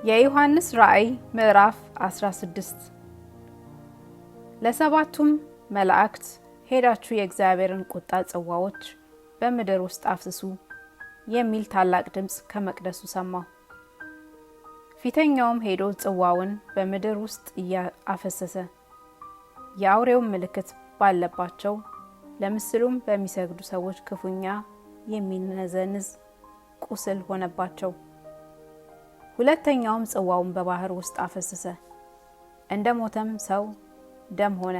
የዮሐንስ ራእይ ምዕራፍ 16 ለሰባቱም መላእክት ሄዳችሁ የእግዚአብሔርን ቁጣ ጽዋዎች በምድር ውስጥ አፍስሱ የሚል ታላቅ ድምጽ ከመቅደሱ ሰማሁ። ፊተኛውም ሄዶ ጽዋውን በምድር ውስጥ አፈሰሰ። የአውሬው ምልክት ባለባቸው ለምስሉም በሚሰግዱ ሰዎች ክፉኛ የሚነዘንዝ ቁስል ሆነባቸው። ሁለተኛውም ጽዋውን በባህር ውስጥ አፈሰሰ። እንደ ሞተም ሰው ደም ሆነ።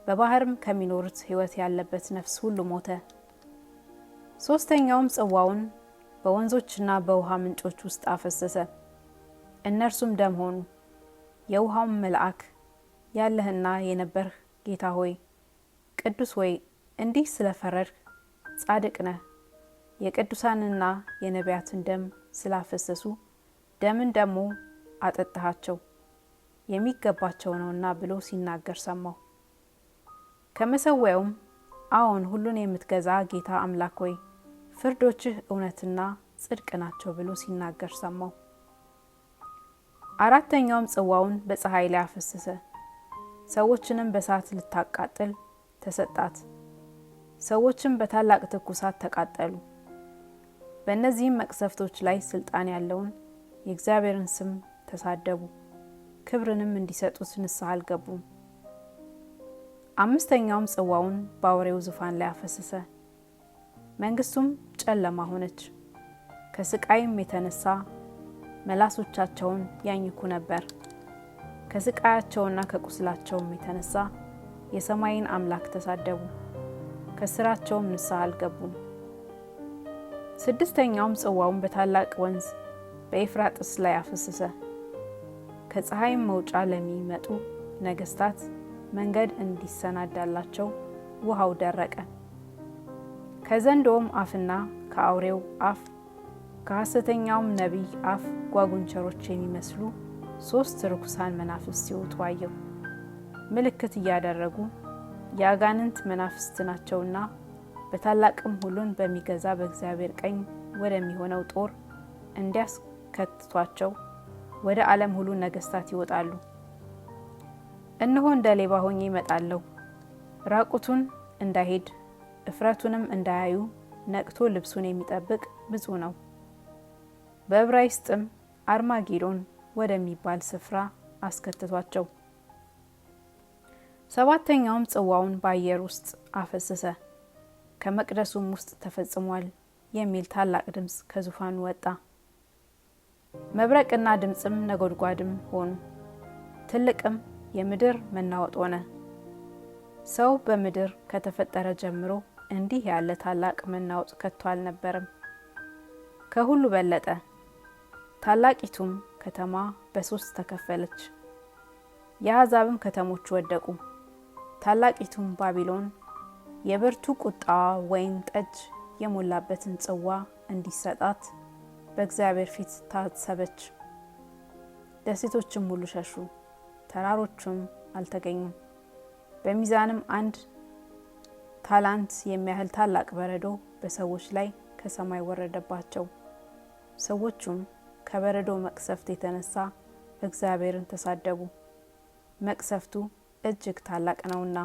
በባህርም ከሚኖሩት ሕይወት ያለበት ነፍስ ሁሉ ሞተ። ሶስተኛውም ጽዋውን በወንዞችና በውሃ ምንጮች ውስጥ አፈሰሰ። እነርሱም ደም ሆኑ። የውሃውም መልአክ ያለህና የነበርህ ጌታ ሆይ፣ ቅዱስ ሆይ፣ እንዲህ ስለፈረድህ ጻድቅ ነህ። የቅዱሳንና የነቢያትን ደም ስላፈሰሱ ደምን ደግሞ አጠጣሃቸው፣ የሚገባቸው ነውና ብሎ ሲናገር ሰማሁ። ከመሰዊያውም አዎን፣ ሁሉን የምትገዛ ጌታ አምላክ ሆይ፣ ፍርዶችህ እውነትና ጽድቅ ናቸው ብሎ ሲናገር ሰማሁ። አራተኛውም ጽዋውን በፀሐይ ላይ አፈሰሰ። ሰዎችንም በእሳት ልታቃጥል ተሰጣት። ሰዎችም በታላቅ ትኩሳት ተቃጠሉ። በእነዚህም መቅሰፍቶች ላይ ስልጣን ያለውን የእግዚአብሔርን ስም ተሳደቡ፣ ክብርንም እንዲሰጡት ንስሐ አልገቡም። አምስተኛውም ጽዋውን በአውሬው ዙፋን ላይ አፈሰሰ። መንግስቱም ጨለማ ሆነች። ከስቃይም የተነሳ መላሶቻቸውን ያኝኩ ነበር። ከስቃያቸውና ከቁስላቸውም የተነሳ የሰማይን አምላክ ተሳደቡ፣ ከስራቸውም ንስሐ አልገቡም። ስድስተኛውም ጽዋውን በታላቅ ወንዝ በኤፍራጥስ ላይ አፈሰሰ። ከፀሐይም መውጫ ለሚመጡ ነገስታት መንገድ እንዲሰናዳላቸው ውሃው ደረቀ። ከዘንዶውም አፍና ከአውሬው አፍ ከሐሰተኛውም ነቢይ አፍ ጓጉንቸሮች የሚመስሉ 3 ርኩሳን መናፍስት ሲወጡ አየሁ። ምልክት እያደረጉ የአጋንንት መናፍስት ናቸውና በታላቅም ሁሉን በሚገዛ በእግዚአብሔር ቀኝ ወደሚሆነው ጦር እንዲያስከትቷቸው ወደ ዓለም ሁሉ ነገስታት ይወጣሉ። እነሆ እንደ ሌባ ሆኜ እመጣለሁ። ራቁቱን እንዳይሄድ እፍረቱንም እንዳያዩ ነቅቶ ልብሱን የሚጠብቅ ብፁዕ ነው። በዕብራይስጥም አርማጌዶን ወደሚባል ስፍራ አስከትቷቸው። ሰባተኛውም ጽዋውን በአየር ውስጥ አፈሰሰ። ከመቅደሱም ውስጥ ተፈጽሟል የሚል ታላቅ ድምጽ ከዙፋኑ ወጣ። መብረቅና ድምጽም ነጎድጓድም ሆኑ። ትልቅም የምድር መናወጥ ሆነ። ሰው በምድር ከተፈጠረ ጀምሮ እንዲህ ያለ ታላቅ መናወጥ ከቶ አልነበረም። ከሁሉ በለጠ። ታላቂቱም ከተማ በ3 ተከፈለች። የአሕዛብም ከተሞች ወደቁ። ታላቂቱም ባቢሎን የብርቱ ቁጣዋ ወይን ጠጅ የሞላበትን ጽዋ እንዲሰጣት በእግዚአብሔር ፊት ታሰበች። ደሴቶችም ሁሉ ሸሹ፣ ተራሮችም አልተገኙም። በሚዛንም 1 ታላንት የሚያህል ታላቅ በረዶ በሰዎች ላይ ከሰማይ ወረደባቸው። ሰዎቹም ከበረዶ መቅሰፍት የተነሳ እግዚአብሔርን ተሳደቡ፣ መቅሰፍቱ እጅግ ታላቅ ነውና።